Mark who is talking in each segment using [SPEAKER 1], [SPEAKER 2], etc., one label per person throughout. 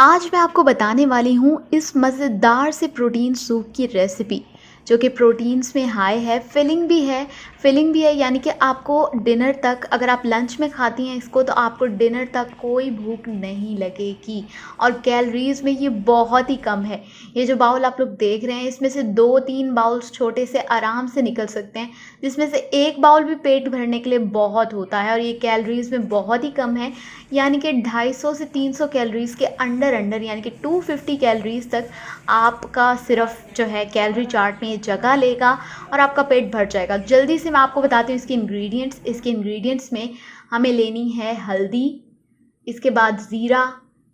[SPEAKER 1] आज मैं आपको बताने वाली हूँ इस मज़ेदार से प्रोटीन सूप की रेसिपी, जो कि प्रोटीन्स में हाई है, फिलिंग भी है यानी कि आपको डिनर तक, अगर आप लंच में खाती हैं इसको तो आपको डिनर तक कोई भूख नहीं लगेगी। और कैलोरीज़ में ये बहुत ही कम है। ये जो बाउल आप लोग देख रहे हैं इसमें से 2-3 बाउल्स छोटे से आराम से निकल सकते हैं, जिसमें से एक बाउल भी पेट भरने के लिए बहुत होता है। और ये कैलोरीज़ में बहुत ही कम है, यानी कि 250 से 300 कैलोरीज़ के अंडर अंडर, यानी कि 250 कैलोरीज़ तक आपका सिर्फ जो है कैलोरी चार्ट में ये जगह लेगा और आपका पेट भर जाएगा। जल्दी से मैं आपको बताती हूँ इसके इंग्रेडिएंट्स। इसके इंग्रेडिएंट्स में हमें लेनी है हल्दी, इसके बाद ज़ीरा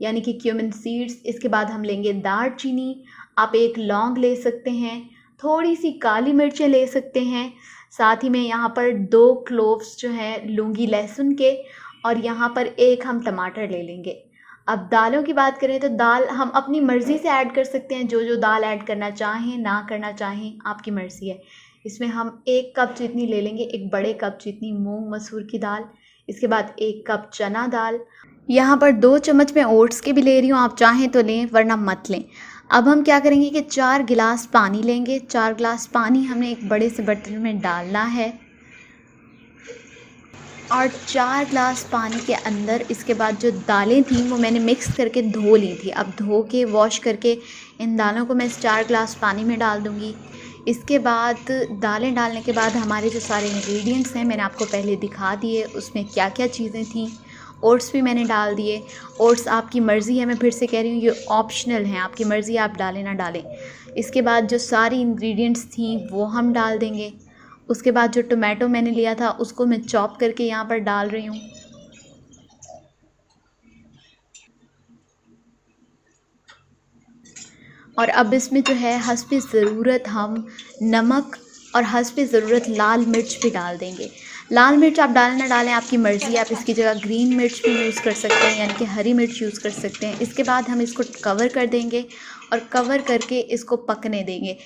[SPEAKER 1] यानी कि क्यूमिन सीड्स, इसके बाद हम लेंगे दालचीनी, आप एक लौंग ले सकते हैं, थोड़ी सी काली मिर्चें ले सकते हैं, साथ ही में यहाँ पर 2 क्लोव्स जो हैं लूँगी लहसुन के, और यहाँ पर एक हम टमाटर ले लेंगे। अब दालों की बात करें तो दाल हम अपनी मर्ज़ी से ऐड कर सकते हैं, जो दाल ऐड करना चाहें ना करना चाहें आपकी मर्ज़ी है। इसमें हम 1 कप जितनी ले लेंगे, एक बड़े कप जितनी मूंग मसूर की दाल, इसके बाद 1 कप चना दाल, यहाँ पर 2 चम्मच मैं ओट्स के भी ले रही हूँ, आप चाहें तो लें वरना मत लें। अब हम क्या करेंगे कि 4 गिलास पानी लेंगे। 4 गिलास पानी हमने एक बड़े से बर्तन में डालना है और 4 ग्लास पानी के अंदर इसके बाद जो दालें थी वो मैंने मिक्स करके धो ली थी। अब धो के वॉश करके इन दालों को मैं इस 4 ग्लास पानी में डाल दूँगी। इसके बाद दालें डालने के बाद हमारे जो सारे इंग्रेडिएंट्स हैं मैंने आपको पहले दिखा दिए, उसमें क्या क्या चीज़ें थीं। ओट्स भी मैंने डाल दिए। ओट्स आपकी मर्ज़ी है, मैं फिर से कह रही हूँ ये ऑप्शनल हैं, आपकी मर्ज़ी आप डालें ना डालें। इसके बाद जो सारी इंग्रेडिएंट्स थी वो हम डाल देंगे। उसके बाद जो टोमेटो मैंने लिया था उसको मैं चॉप करके यहाँ पर डाल रही हूँ। और अब इसमें जो है हस्बे ज़रूरत हम नमक और हस्बे ज़रूरत लाल मिर्च भी डाल देंगे। लाल मिर्च आप डालें ना डालें आपकी मर्ज़ी है, आप इसकी जगह ग्रीन मिर्च भी यूज़ कर सकते हैं, यानी कि हरी मिर्च यूज़ कर सकते हैं। इसके बाद हम इसको कवर कर देंगे और कवर करके इसको पकने देंगे।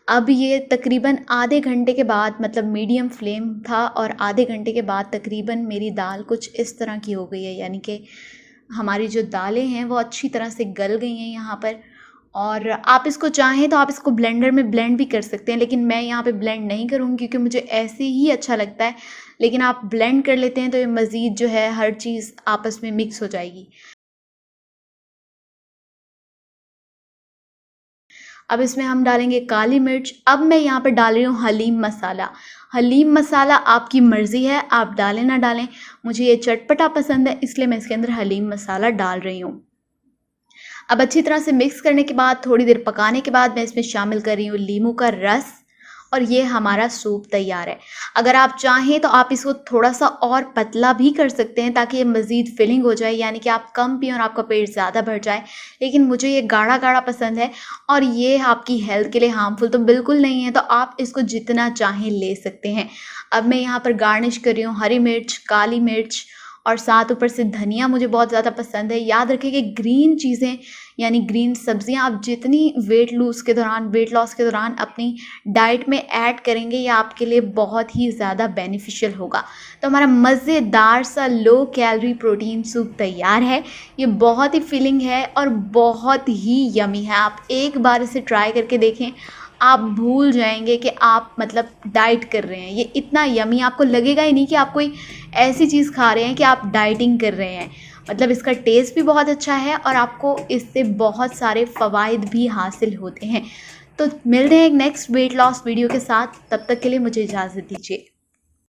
[SPEAKER 1] अब ये तकरीबन आधे घंटे के बाद, मतलब मीडियम फ्लेम था, और आधे घंटे के बाद तकरीबन मेरी दाल कुछ इस तरह की हो गई है, यानी कि हमारी जो दालें हैं वो अच्छी तरह से गल गई हैं यहाँ पर। और आप इसको चाहें तो आप इसको ब्लेंडर में ब्लेंड भी कर सकते हैं, लेकिन मैं यहाँ पे ब्लेंड नहीं करूँगी क्योंकि मुझे ऐसे ही अच्छा लगता है। लेकिन आप ब्लेंड कर लेते हैं तो ये मज़ीद जो है हर चीज़ आपस में मिक्स हो जाएगी। अब इसमें हम डालेंगे काली मिर्च। अब मैं यहाँ पर डाल रही हूँ हलीम मसाला। हलीम मसाला आपकी मर्ज़ी है, आप डालें ना डालें। मुझे ये चटपटा पसंद है इसलिए मैं इसके अंदर हलीम मसाला डाल रही हूँ। अब अच्छी तरह से मिक्स करने के बाद, थोड़ी देर पकाने के बाद, मैं इसमें शामिल कर रही हूँ नींबू का रस, और ये हमारा सूप तैयार है। अगर आप चाहें तो आप इसको थोड़ा सा और पतला भी कर सकते हैं ताकि ये मज़ीद फिलिंग हो जाए, यानी कि आप कम पिएं और आपका पेट ज़्यादा भर जाए। लेकिन मुझे ये गाढ़ा गाढ़ा पसंद है और ये आपकी हेल्थ के लिए हार्मफुल तो बिल्कुल नहीं है, तो आप इसको जितना चाहें ले सकते हैं। अब मैं यहाँ पर गार्निश कर रही हूँ हरी मिर्च, काली मिर्च, और साथ ऊपर से धनिया मुझे बहुत ज़्यादा पसंद है। याद रखें कि ग्रीन चीज़ें यानी ग्रीन सब्जियां आप जितनी वेट लॉस के दौरान अपनी डाइट में ऐड करेंगे, ये आपके लिए बहुत ही ज़्यादा बेनिफिशियल होगा। तो हमारा मज़ेदार सा लो कैलोरी प्रोटीन सूप तैयार है। ये बहुत ही फिलिंग है और बहुत ही यमी है। आप एक बार इसे ट्राई करके देखें, आप भूल जाएंगे कि आप मतलब डाइट कर रहे हैं। ये इतना यमी, आपको लगेगा ही नहीं कि आप कोई ऐसी चीज़ खा रहे हैं कि आप डाइटिंग कर रहे हैं। मतलब इसका टेस्ट भी बहुत अच्छा है और आपको इससे बहुत सारे फ़वाइद भी हासिल होते हैं। तो मिलते हैं एक नेक्स्ट वेट लॉस वीडियो के साथ, तब तक के लिए मुझे इजाज़त दीजिए।